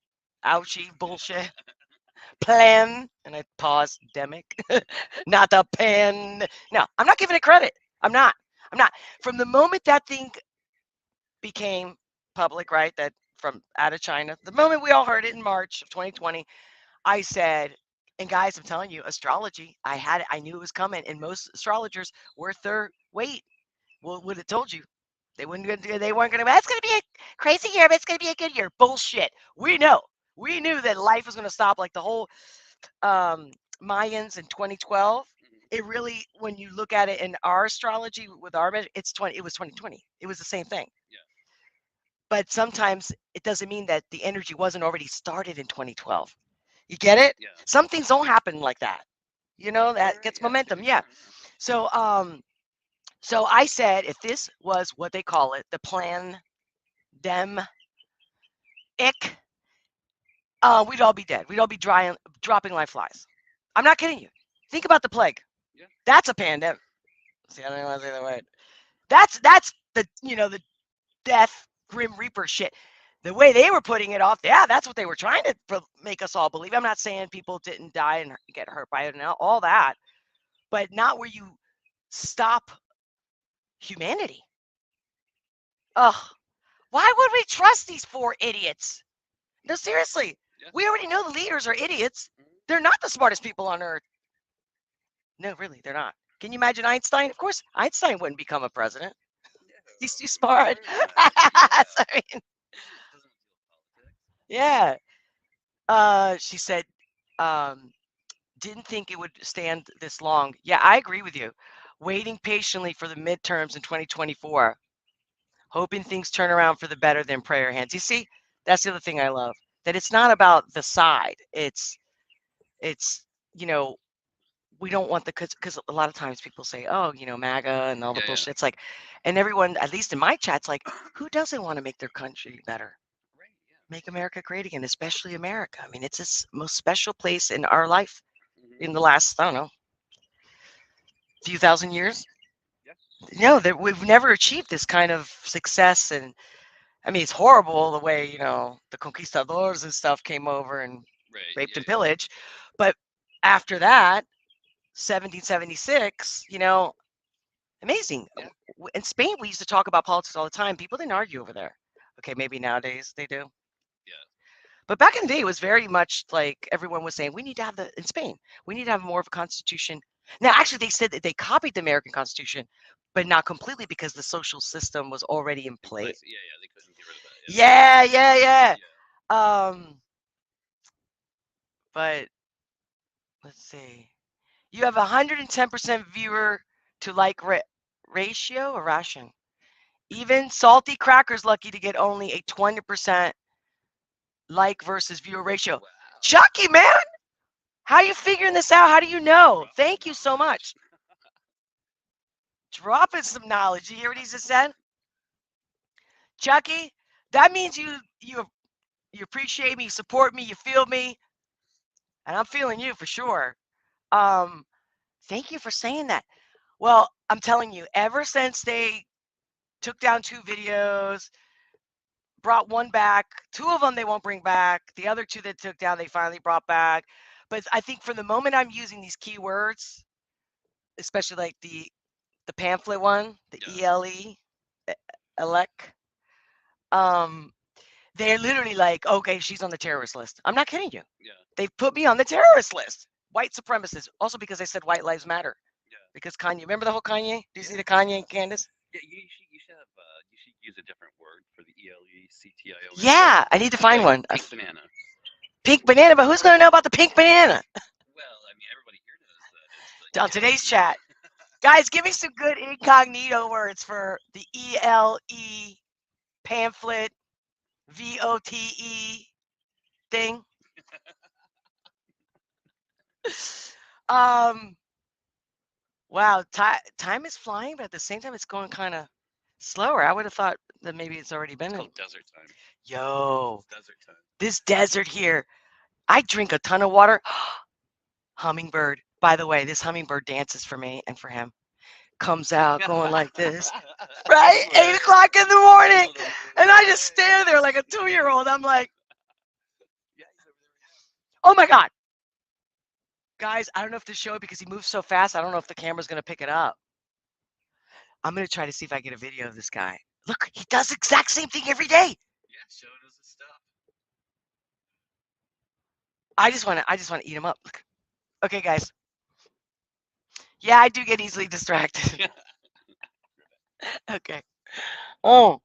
ouchie bullshit. Plan, and I pause, demic, not the pen. No, I'm not giving it credit. I'm not. I'm not. From the moment that thing became public, right, that from out of China, the moment we all heard it in March of 2020, I said, and guys, I'm telling you, astrology, I knew it was coming, and most astrologers worth their weight would have told you. They weren't gonna. That's gonna be a crazy year, but it's gonna be a good year. Bullshit. We know. We knew that life was gonna stop, like the whole um, Mayans in 2012.
Mhm.
It really, when you look at it in our astrology with our measure, it's 20. It was 2020. It was the same thing.
Yeah.
But sometimes it doesn't mean that the energy wasn't already started in 2012. You get it?
Yeah.
Some things don't happen like that. That
Right.
gets
Yeah. I see what
momentum.
you're
Yeah.
saying. Yeah.
So I said, if this was what they call it, the plan dem ick, we'd all be dead. We'd all be dropping like flies. I'm not kidding you. Think about the plague.
Yeah.
That's a pandemic. See, I don't want to say the word. That's the death grim reaper shit. The way they were putting it off, yeah, that's what they were trying to make us all believe. I'm not saying people didn't die and get hurt by it and all that, but not where you stop humanity. Ugh, why would we trust these four idiots? No, seriously,
Yeah.
we already know the leaders are idiots.
Mhm.
They're not the smartest people on earth. No, really, they're not. Can you imagine Einstein? Of course, Einstein wouldn't become a president. He's too
No. Of
smart.
course not. Yeah.
Sorry.
Doesn't deal with politics.
Yeah. She said, um, didn't think it would stand this long. Yeah, I agree with you. Waiting patiently for the midterms in 2024, hoping things turn around for the better than prayer hands. You see, that's the other thing I love. That it's not about the side. It's you know we don't want the because a lot of times people say, oh, MAGA and all the
Yeah. Yeah.
bullshit. It's like, and everyone, at least in my chats, like, who doesn't want to make their country better?
Right. Yeah.
Make America great again, especially America. I mean, it's this most special place in our life
Hmm.
in the last, I don't know, Few thousand years.
Yeah.
No, that we've never achieved this kind of success. And I mean, it's horrible the way, the conquistadors and stuff came over and
Right.
raped
Yeah.
and pillaged. But after that, 1776, amazing.
Yeah.
In Spain, we used to talk about politics all the time. People didn't argue over there. Okay, maybe nowadays they do.
Yeah.
But back in the day, it was very much like everyone was saying, we need to have in Spain, we need to have more of a constitution. Now, actually, they said that they copied the American Constitution, but not completely because the social system was already in
In
place.
place. Yeah. Yeah. They couldn't get rid of that. Yeah.
Yeah, yeah, yeah.
Yeah.
But let's see. You have 110% viewer to like ratio or ration. Even salty crackers lucky to get only a 20% like versus viewer ratio.
Wow.
Chucky, man, how are you figuring this out? How do you know?
Dropping some
Thank you so
knowledge.
much. Dropping some knowledge. You hear what he just said? Chucky, that means you appreciate me, you support me, you feel me, and I'm feeling you for sure. Um, Thank you for saying that. Well, I'm telling you, ever since they took down 2 videos, brought one back, 2 of them they won't bring back. The other 2 that took down, they finally brought back. But I think from the moment I'm using these keywords, especially like the pamphlet one, the
Yeah.
ELE, elec, um, they're literally like, okay, she's on the terrorist list. I'm not kidding you.
Yeah.
They've put me on the terrorist list. White supremacists. Also because I said white lives matter.
Yeah.
Because Kanye, remember the whole Kanye? Do you see
Yeah.
the Kanye and Candace?
Yeah. You should use a different word for the ELECTION stuff.
Yeah, I need to find
Like
one.
pink banana.
Pink banana, but who's gonna know about the pink banana?
Well, I mean, everybody here knows that it's the
On today's
ELE.
chat. Guys, give me some good incognito words for the ELE pamphlet VOTE thing. Um, wow, time is flying, but at the same time, it's going kind of slower. I would have thought that maybe it's already
It's
been in.
called desert time.
Yo,
It's desert time.
this desert here. I drink a ton of water. Hummingbird. By the way, this hummingbird dances for me and for him. Comes out going like this, right? 8 o'clock in the morning. And I just stand there like a 2-year-old. I'm like,
Yeah, he's over there right
oh my God. Guys, I don't know if to show it because he moves so fast. I don't know if the camera's going to pick it up. I'm going to try to see if I get a video of this guy. Look, he does the exact same thing every day.
Yeah, showing us his stuff.
I just want to eat him up. Look. Okay, guys. Yeah, I do get easily distracted. Okay. Oh,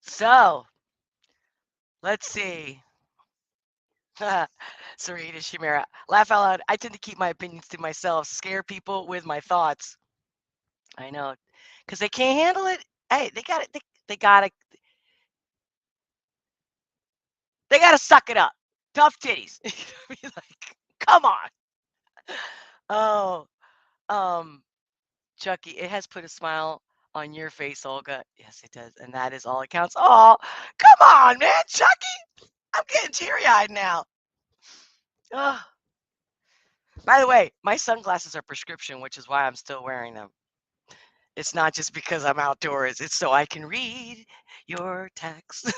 so let's see. Sarita Shimera. Laugh out loud. I tend to keep my opinions to myself, scare people with my thoughts. I know. Because they can't handle it. Hey, they got it. They gotta suck it up. Tough titties. Like, come on. Oh, um, Chucky, it has put a smile on your face, Olga. Yes, it does. And that is all it counts. Oh, come on, man, Chucky. I'm getting teary-eyed now. Oh. By the way, my sunglasses are prescription, which is why I'm still wearing them. It's not just because I'm outdoors. It's so I can read your text.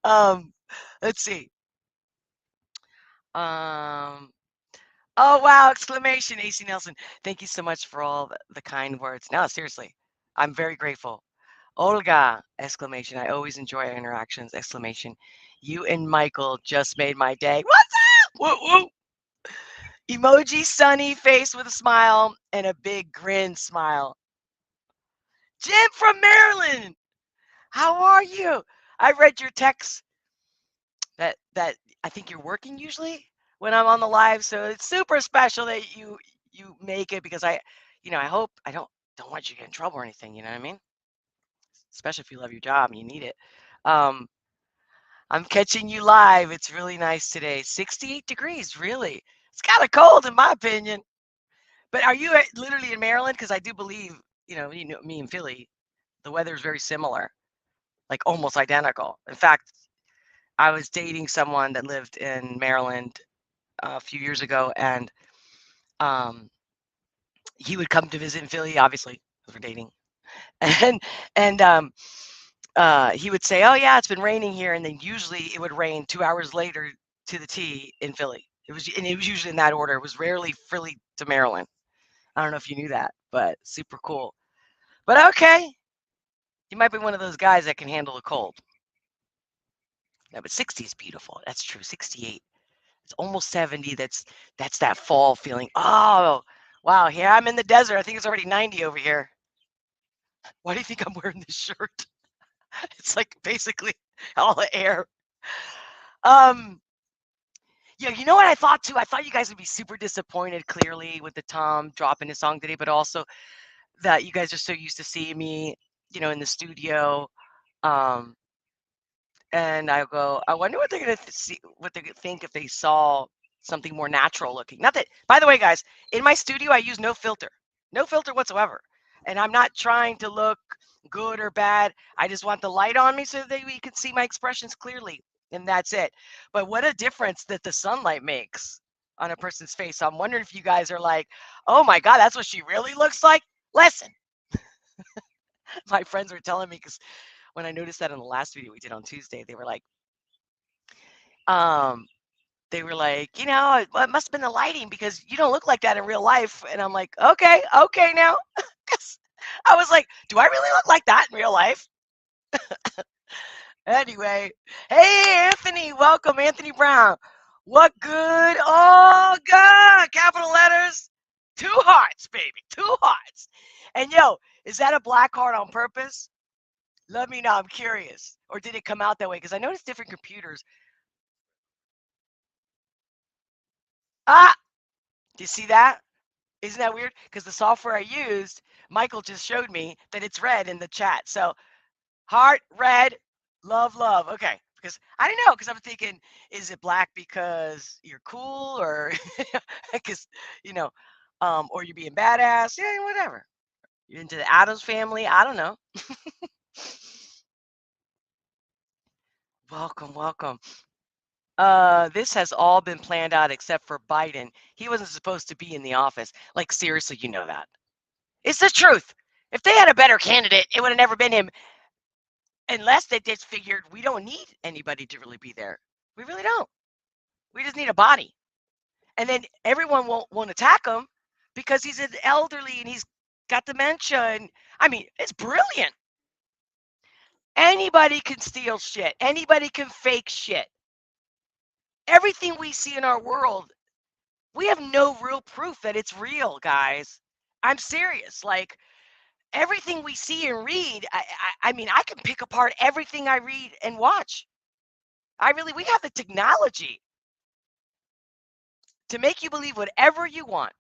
um, let's see. Um, oh wow! Exclamation, AC Nelson. Thank you so much for all the kind words. No, seriously, I'm very grateful. Olga! Exclamation. I always enjoy our interactions. Exclamation. You and Michael just made my day. What's up? Woo woo. Emoji, sunny face with a smile and a big grin smile. Jim from Maryland. How are you? I read your text that I think you're working usually when I'm on the live, so it's super special that you make it because I hope I don't want you to get in trouble or anything, you know what I mean? Especially if you love your job and you need it. Um, I'm catching you live. It's really nice today. 68 degrees, really. It's kind of cold in my opinion. But are you literally in Maryland? Because I do believe, me in Philly, the weather is very similar, like almost identical. In fact, I was dating someone that lived in Maryland a few years ago, and he would come to visit in Philly, obviously, because we're dating. And and he would say, "Oh yeah, it's been raining here," and then usually it would rain 2 hours later to the T in Philly. It was usually in that order. It was rarely Philly to Maryland. I don't know if you knew that, but super cool. But okay, you might be one of those guys that can handle a cold. Yeah, but 60 is beautiful. That's true. 68. It's almost 70. That's that fall feeling. Oh, wow. Here I'm in the desert. I think it's already 90 over here. Why do you think I'm wearing this shirt? It's like basically all the air. Um, yeah, you know what I thought too? I thought you guys would be super disappointed clearly with the Tom dropping his song today, but also that you guys are so used to seeing me, in the studio. Um, and I go, I wonder what they're gonna see, what they think if they saw something more natural looking. Not that, by the way, guys, in my studio I use no filter whatsoever, and I'm not trying to look good or bad. I just want the light on me so that we can see my expressions clearly, and that's it. But what a difference that the sunlight makes on a person's face. So I'm wondering if you guys are like, oh my God, that's what she really looks like. Listen, my friends were telling me because when I noticed that in the last video we did on Tuesday, um, they were like, it must have been the lighting because you don't look like that in real life. And I'm like, okay now. 'Cause I was like, do I really look like that in real life? Anyway, hey, Anthony, welcome, Anthony Brown. What good? Oh, God, capital letters. Two hearts, baby, two hearts. And yo, is that a black heart on purpose? Let me know. I'm curious. Or did it come out that way? Because I noticed different computers. Ah, do you see that? Isn't that weird? Because the software I used, Michael just showed me that it's red in the chat. So heart, red, love, love. Okay. Because I didn't know, because I'm thinking, is it black because you're cool or because, you know, or you're being badass? Yeah, whatever. You're into the Adams family. I don't know. Welcome, welcome. This has all been planned out except for Biden. He wasn't supposed to be in the office. Like, seriously, you know that. It's the truth. If they had a better candidate, it would have never been him, unless they just figured we don't need anybody to really be there. We really don't. We just need a body. And then everyone won't attack him because he's an elderly and he's got dementia. And I mean, it's brilliant. Anybody can steal shit. Anybody can fake shit. Everything we see in our world, we have no real proof that it's real, guys. I'm serious. Like, everything we see and read, I mean, I can pick apart everything I read and watch. We have the technology to make you believe whatever you want.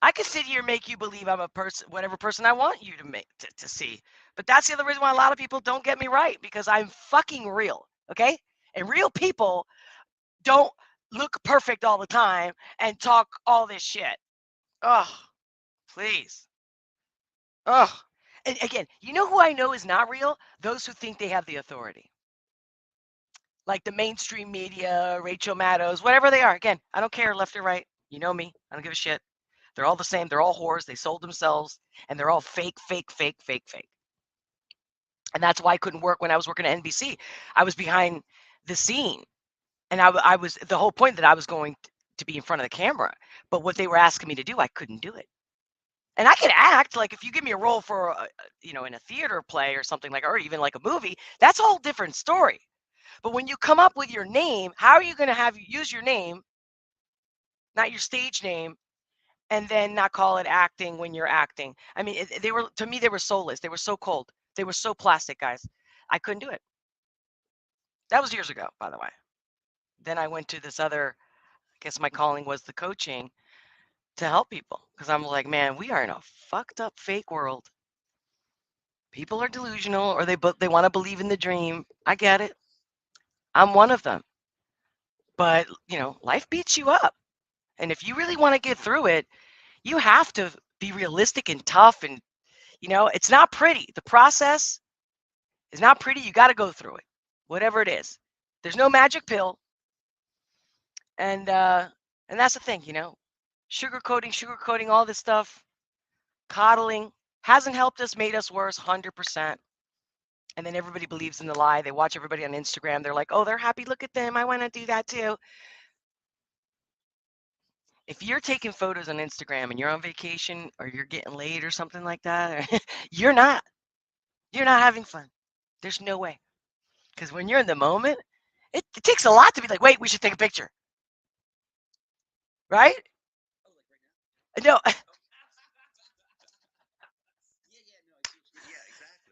I could sit here and make you believe I'm a person, whatever person I want you to make to see. But that's the other reason why a lot of people don't get me right, because I'm fucking real, okay? And real people don't look perfect all the time and talk all this shit. Oh, please. Oh. And again, you know who I know is not real? Those who think they have the authority. Like the mainstream media, Rachel Maddows, whatever they are. Again, I don't care left or right. You know me. I don't give a shit. They're all the same. They're all whores. They sold themselves, and they're all fake, fake, fake, fake, fake. And that's why I couldn't work when I was working at NBC. I was behind the scene, and I was the whole point that I was going to be in front of the camera. But what they were asking me to do, I couldn't do it. And I could act like if you give me a role for, in a theater play or something like, or even like a movie, that's a whole different story. But when you come up with your name, how are you going to have you use your name, not your stage name, and then not call it acting when you're acting? I mean, they were, to me, they were soulless. They were so cold. They were so plastic, guys. I couldn't do it. That was years ago, by the way. Then I went to this other, I guess my calling was the coaching to help people, because I'm like, man, we are in a fucked up fake world. People are delusional, or they want to believe in the dream. I get it. I'm one of them. But, life beats you up. And if you really want to get through it, you have to be realistic and tough. And, it's not pretty. The process is not pretty. You got to go through it, whatever it is. There's no magic pill. And that's the thing, sugarcoating all this stuff, coddling, hasn't helped us, made us worse, 100%. And then everybody believes in the lie. They watch everybody on Instagram. They're like, oh, they're happy. Look at them. I want to do that too. If you're taking photos on Instagram and you're on vacation or you're getting laid or something like that, you're not. You're not having fun. There's no way. Because when you're in the moment, it takes a lot to be like, wait, we should take a picture. Right? No.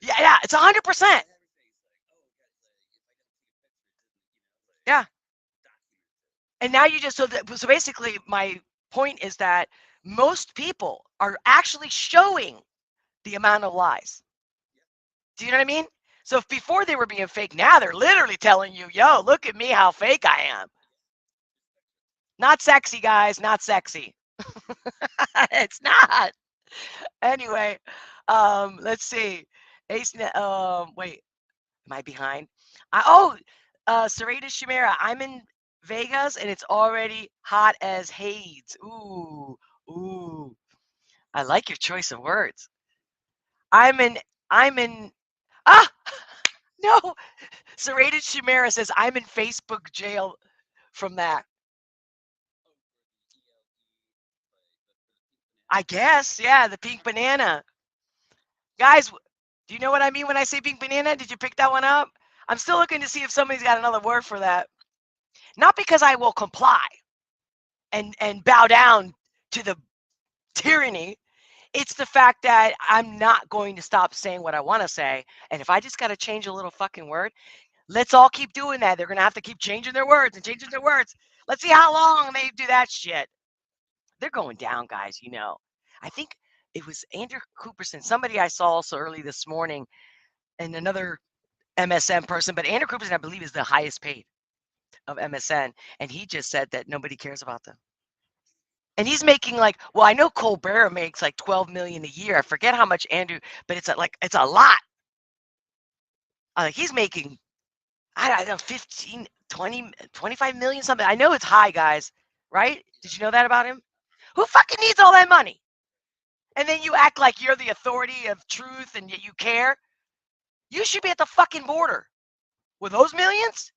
Yeah, yeah. It's 100%. Yeah. And now you just so basically my point is that most people are actually showing the amount of lies. Do you know what I mean? So if before they were being fake, now they're literally telling you, yo, look at me, how fake I am. Not sexy, guys, not sexy. It's not. Anyway, let's see. Ace, wait, am I behind? Sarita Shimera, I'm in Vegas and it's already hot as Hades. Ooh, ooh. I like your choice of words. I'm in, I'm in, ah, no. Serrated Chimera says, I'm in Facebook jail from that. I guess, yeah, the pink banana. Guys, do you know what I mean when I say pink banana? Did you pick that one up? I'm still looking to see if somebody's got another word for that. Not because I will comply and bow down to the tyranny. It's the fact that I'm not going to stop saying what I want to say. And if I just got to change a little fucking word, let's all keep doing that. They're going to have to keep changing their words and changing their words. Let's see how long they do that shit. They're going down, guys, you know. I think it was Andrew Cooperson, somebody I saw also early this morning, and another MSN person, but Andrew Cooperson, I believe, is the highest paid of MSN. And he just said that nobody cares about them. And he's making like, well, I know Colbert makes like 12 million a year. I forget how much Andrew, but it's a lot. He's making, I don't know, 15, 20, 25 million something. I know it's high, guys, right? Did you know that about him? Who fucking needs all that money? And then you act like you're the authority of truth and you care. You should be at the fucking border with those millions.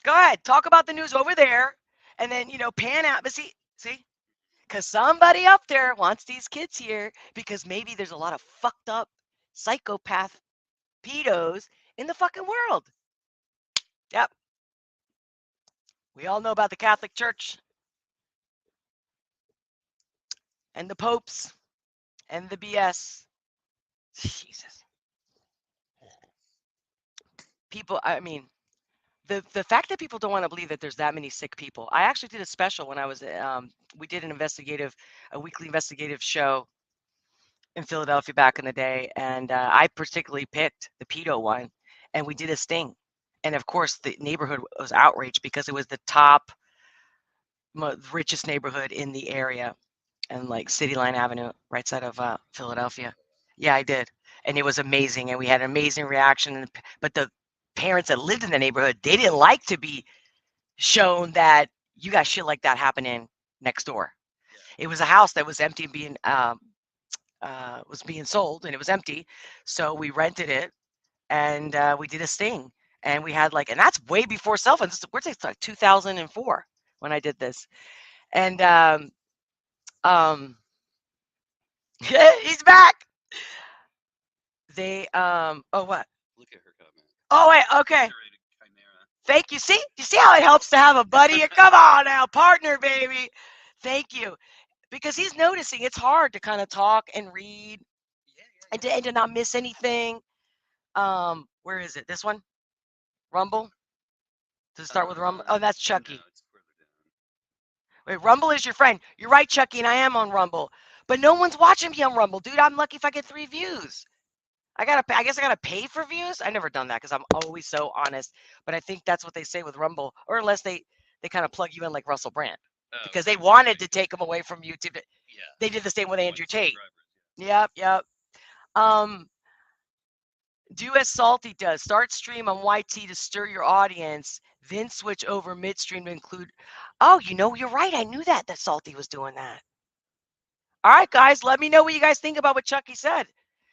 Go ahead, talk about the news over there, and then pan out. But see, because somebody up there wants these kids here because maybe there's a lot of fucked up psychopath pedos in the fucking world. Yep, we all know about the Catholic Church and the popes and the BS. Jesus, people. I mean, the fact that people don't want to believe that there's that many sick people. I actually did a special when I was we did a weekly investigative show in Philadelphia back in the day, and I particularly picked the pedo one, and we did a sting, and of course the neighborhood was outraged because it was the top richest neighborhood in the area, and like City Line Avenue, right side of Philadelphia. Yeah, I did, and it was amazing, and we had an amazing reaction. But the parents that lived in the neighborhood, they didn't like to be shown that you got shit like that happening next door. It was a house that was empty, being was being sold, and it was empty. So we rented it, and we did a sting, and we had like, and that's way before cell phones. We're talking like 2004 when I did this, and um, he's back. They oh what?
Look at her comment.
Oh wait, okay. Thank you. See, you see how it helps to have a buddy? Come on now, partner, baby. Thank you. Because he's noticing it's hard to kind of talk and read and to not miss anything. Where is it? This one? Rumble? Does it start with Rumble? Oh, that's Chucky.
No, it's further down.
Wait, Rumble is your friend. You're right, Chucky, and I am on Rumble. But no one's watching me on Rumble, dude. I'm lucky if I get 3 views. I guess I gotta pay for views. I never done that because I'm always so honest. But I think that's what they say with Rumble, or unless they kind of plug you in like Russell Brand, because they wanted to take them away from YouTube.
Yeah.
They did the same with Andrew Tate.
Yeah.
Yep. Do as Salty does. Start stream on YT to stir your audience, then switch over midstream to include. Oh, you're right. I knew that Salty was doing that. All right, guys, let me know what you guys think about what Chucky said.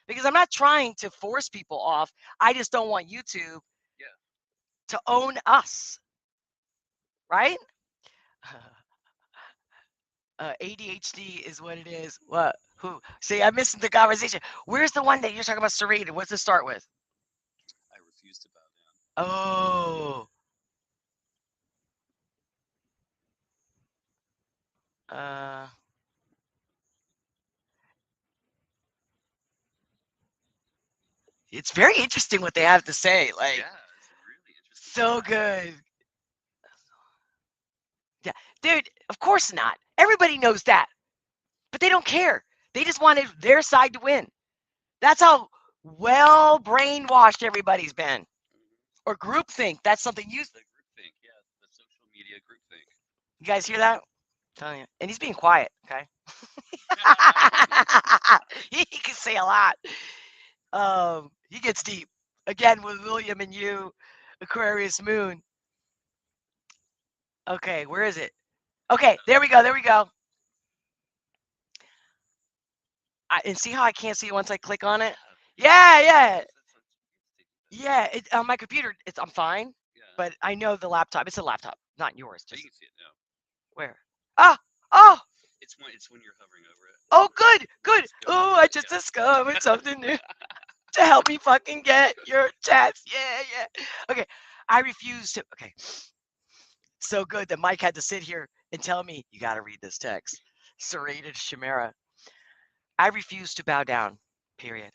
Because I'm not trying to force people off. I just don't want YouTube
Yeah.
to own us, right? ADHD is what it is. What? Who? See, I'm missing the conversation. Where's the one that you're talking about serrated? What's it start with?
I refuse to bow down.
Oh, uh, it's very interesting what they have to say. Like,
Yeah, it's really interesting
so
stuff.
good. Yeah, dude. Of course not. Everybody knows that, but they don't care. They just wanted their side to win. That's how well brainwashed everybody's been.
Hmm.
Or groupthink. That's something
The groupthink, yeah, the social media groupthink.
you guys hear that? I'm telling you. And he's being quiet. Okay. He can say a lot. He gets deep. Again with William and you, Aquarius Moon. Okay, where is it? Okay, there we go. There we go. And see how I can't see it once I click on it?
Yeah,
Yeah, yeah,
that's such
yeah. On my computer, I'm fine,
yeah.
but I know the laptop. It's a laptop, not yours.
Oh, you
Just
can see it now.
where? Ah, oh,
It's when you're hovering over it.
oh, good,
When
good.
it's going
Oh,
through
I
it.
just
Yeah.
discovered something new to help me fucking get your chats. Yeah, yeah. Okay, I refuse to. Okay, so good that Mike had to sit here and tell me, you got to read this text. Serrated Chimera. I refuse to bow down, period.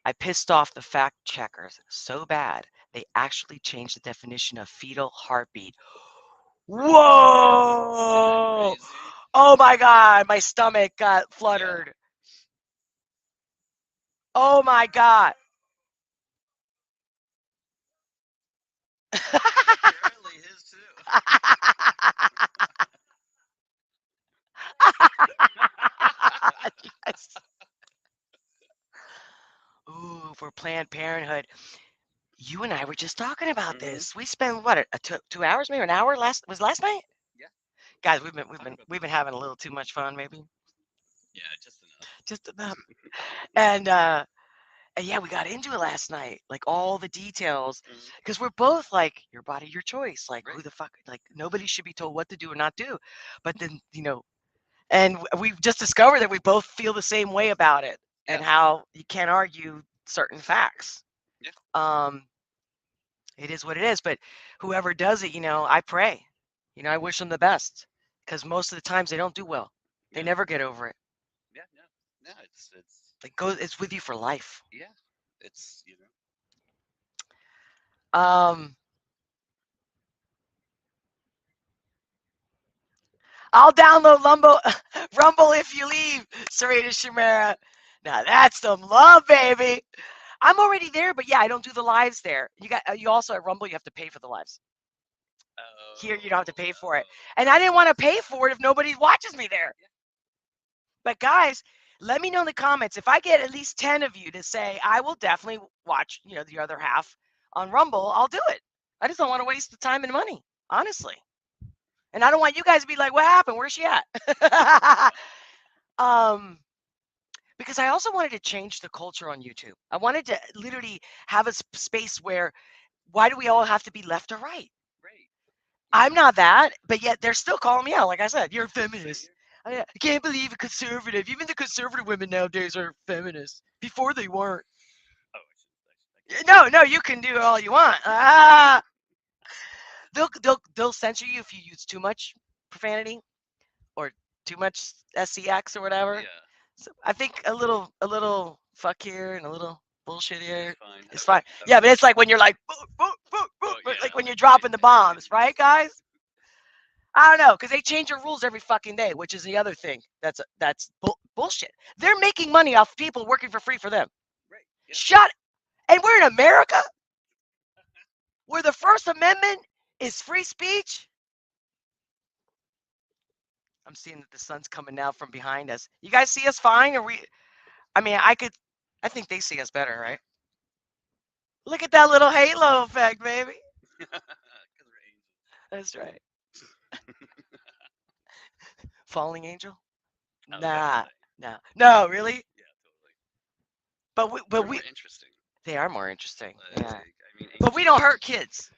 I pissed off the fact checkers so bad they actually changed the definition of fetal heartbeat.
Isn't that
Whoa!
crazy?
Oh my God, my stomach got
Yeah.
fluttered. Oh my God.
Apparently his too.
Yes. Ooh, for Planned Parenthood. You and I were just talking about
Hmm.
this. We spent what, 2 hours, maybe an hour last night?
Yeah.
Guys, we've been we've
Talking
been
about
we've been
this.
having a little too much fun, maybe
Yeah, just enough.
just enough. And and yeah, we got into it last night, like all the details,
Hmm.
because we're both like, your body, your choice. Like, who
Right.
the fuck? Like, nobody should be told what to do or not do. But then, and we've just discovered that we both feel the same way about it,
Yeah.
and how you can't argue certain facts.
Yeah.
Um, it is what it is. But whoever does it, I pray. I wish them the best, because most of the times they don't do well. They
Yeah.
never get over it.
Yeah. Yeah. Yeah. It's
It's with you for life.
yeah. It's.
Um, I'll download Rumble if you leave, Sarita Shimera. Now that's some love, baby. I'm already there, but yeah, I don't do the lives there. You also at Rumble, you have to pay for the lives. Here, you don't have to
Oh.
pay for it,
Oh.
and I didn't want to pay for it if nobody watches me there.
Yeah.
But guys, let me know in the comments if I get at least 10 of you to say I will definitely watch, the other half on Rumble. I'll do it. I just don't want to waste the time and money, honestly. And I don't want you guys to be like, "What happened? Where's she at?" um, because I also wanted to change the culture on YouTube. I wanted to literally have a space where, why do we all have to be left or right?
Right.
I'm
Yeah.
not that, but yet they're still calling me out. Like I said, you're a
Same
feminist.
here.
I can't believe a conservative. Even the conservative women nowadays are feminists. Before they weren't.
Oh, I can't say
No,
that.
no, you can do all you want. Ah, they'll censor you if you use too much profanity or too much sex or whatever.
Yeah.
So I think a little fuck here and a little bullshit
It's
here
fine.
is
Okay.
fine. Yeah,
Okay.
but it's like when you're like, boop, boop, boop, boop,
Oh
like
yeah.
when you're
Like
dropping the bombs, right, guys?
right.
I don't know, because they change your rules every fucking day, which is the other thing. That's bullshit. They're making money off people working for free for them.
Right. Yeah.
Shut. And we're in America, where the First Amendment is free speech. I'm seeing that the sun's coming now from behind us. You guys see us fine? Or we? I mean, I think they see us better, right? Look at that little halo effect, baby.
Because we're angels.
That's right. Falling Angel?
Oh, that's
Nah,
they.
no, really.
Yeah, totally.
But
They're
we
more interesting.
they are more interesting.
Like,
Yeah,
I mean,
but we
angels
don't
are
hurt
just
kids.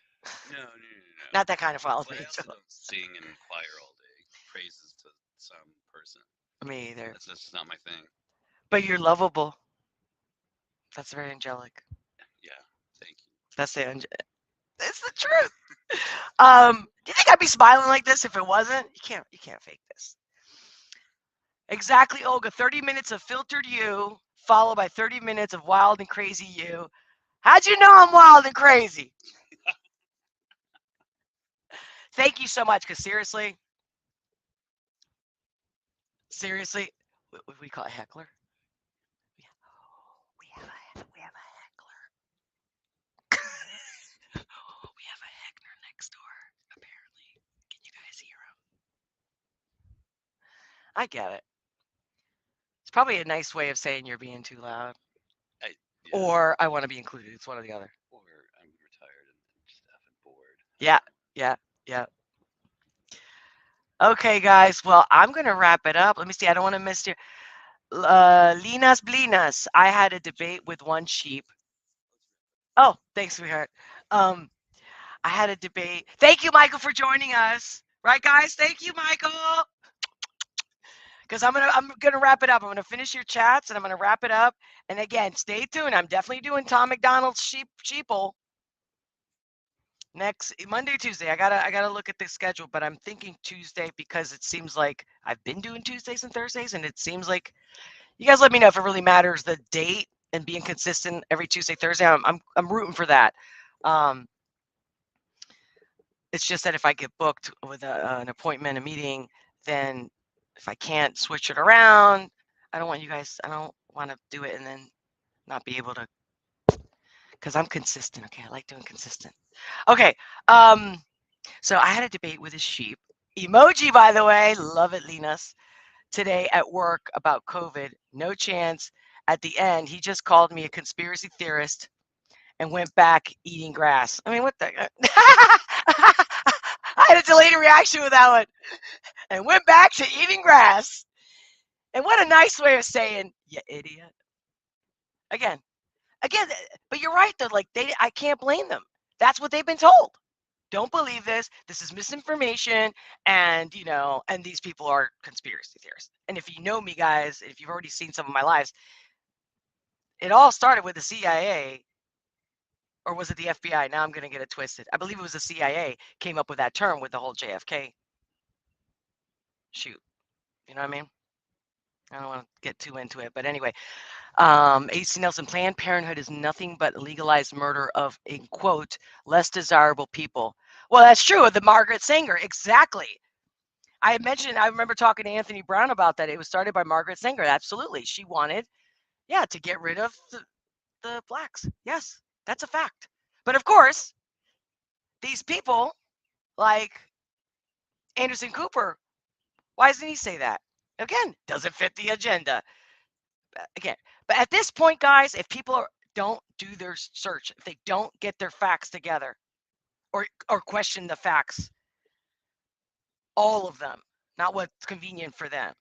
no, no, no, no.
Not that kind of fallen
But I also
angel.
don't sing in choir all day praises to some person.
Me either.
That's just not my thing.
But you're lovable. That's very angelic.
Yeah, thank you.
That's the it's the truth. Do you think I'd be smiling like this if it wasn't? You can't fake this. Exactly, Olga. 30 minutes of filtered you, followed by 30 minutes of wild and crazy you. How'd you know I'm wild and crazy? Thank you so much, because seriously, what we call a heckler? We have a heckler. We have a heckler next door, apparently. Can you guys hear him? I get it. It's probably a nice way of saying you're being too loud.
I yeah.
Or I want to be included. It's one or the other.
Or I'm retired and just effing bored.
Yeah, yeah, yeah. Okay, guys. Well, I'm gonna wrap it up. Let me see. I don't want to miss your Linas Blinas. I had a debate with one sheep. Oh, thanks, sweetheart. Um, I had a debate. Thank you, Michael, for joining us. Right, guys? Thank you, Michael. Because I'm gonna wrap it up. I'm gonna finish your chats and I'm gonna wrap it up. And again, stay tuned. I'm definitely doing Tom McDonald's sheeple next Monday, Tuesday. I gotta look at the schedule, but I'm thinking Tuesday because it seems like I've been doing Tuesdays and Thursdays, and it seems like you guys let me know if it really matters the date and being consistent every Tuesday, Thursday. I'm rooting for that. Um, it's just that if I get booked with an appointment, a meeting, then if I can't switch it around, I don't want you guys. I don't want to do it and then not be able to because I'm consistent. Okay, I like doing consistent. Okay. So I had a debate with a sheep. Emoji, by the way, love it, Linus. Today at work about COVID. No chance. At the end, he just called me a conspiracy theorist and went back eating grass. I mean, what the? I had a delayed reaction with that one and went back to eating grass. And what a nice way of saying, you idiot. Again, again, but you're right though. Like I can't blame them. That's what they've been told. Don't believe this. This is misinformation, and these people are conspiracy theorists. And if you know me, guys, if you've already seen some of my lives, it all started with the CIA, or was it the FBI? Now I'm going to get it twisted. I believe it was the CIA came up with that term with the whole JFK shoot. You know what I mean? I don't want to get too into it, but anyway, AC Nelson, Planned Parenthood is nothing but legalized murder of, in quote, less desirable people. Well, that's true of the Margaret Sanger. Exactly. I remember talking to Anthony Brown about that. It was started by Margaret Sanger. Absolutely. She wanted, yeah, to get rid of the blacks. Yes, that's a fact. But of course, these people like Anderson Cooper, why doesn't he say that? Again, doesn't fit the agenda. Again, but at this point, guys, if don't do their search, if they don't get their facts together or question the facts, all of them, not what's convenient for them.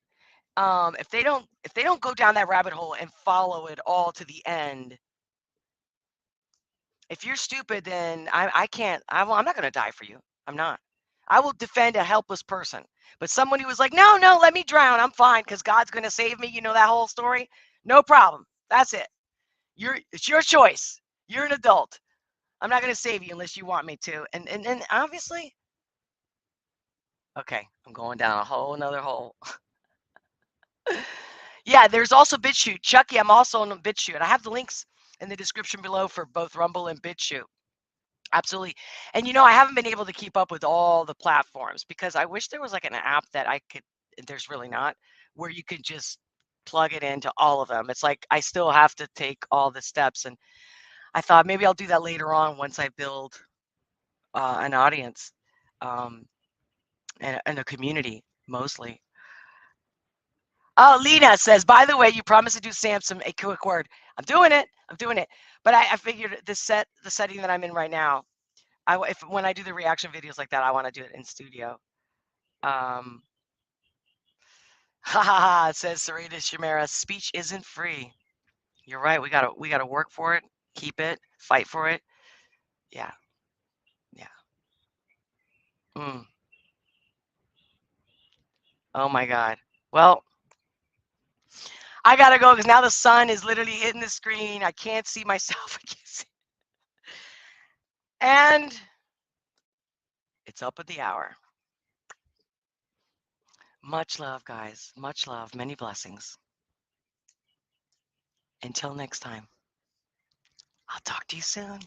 If they don't go down that rabbit hole and follow it all to the end, if you're stupid, then I can't. I'm not going to die for you. I'm not. I will defend a helpless person. But someone who was like, no, no, let me drown. I'm fine because God's going to save me. You know that whole story? No problem. That's it. It's your choice. You're an adult. I'm not going to save you unless you want me to. And obviously, okay, I'm going down a whole another hole. Yeah, there's also BitChute. Chucky, I'm also on BitChute. I have the links in the description below for both Rumble and BitChute. Absolutely. And I haven't been able to keep up with all the platforms because I wish there was like an app that I could, there's really not, where you could just plug it into all of them. It's like I still have to take all the steps. And I thought maybe I'll do that later on once I build an audience and a community mostly. Oh, Lena says, by the way, you promised to do Samson a quick word. I'm doing it. I'm doing it. But I figured the setting that I'm in right now, when I do the reaction videos like that, I want to do it in studio. Um, Ha ha ha, says Sarita Shimera. Speech isn't free. You're right. We gotta work for it, keep it, fight for it. Yeah, yeah. Mm. Oh my God. Well, I gotta go because now the sun is literally hitting the screen. I can't see myself. I can't see. And it's up at the hour. Much love, guys. Much love. Many blessings. Until next time, I'll talk to you soon.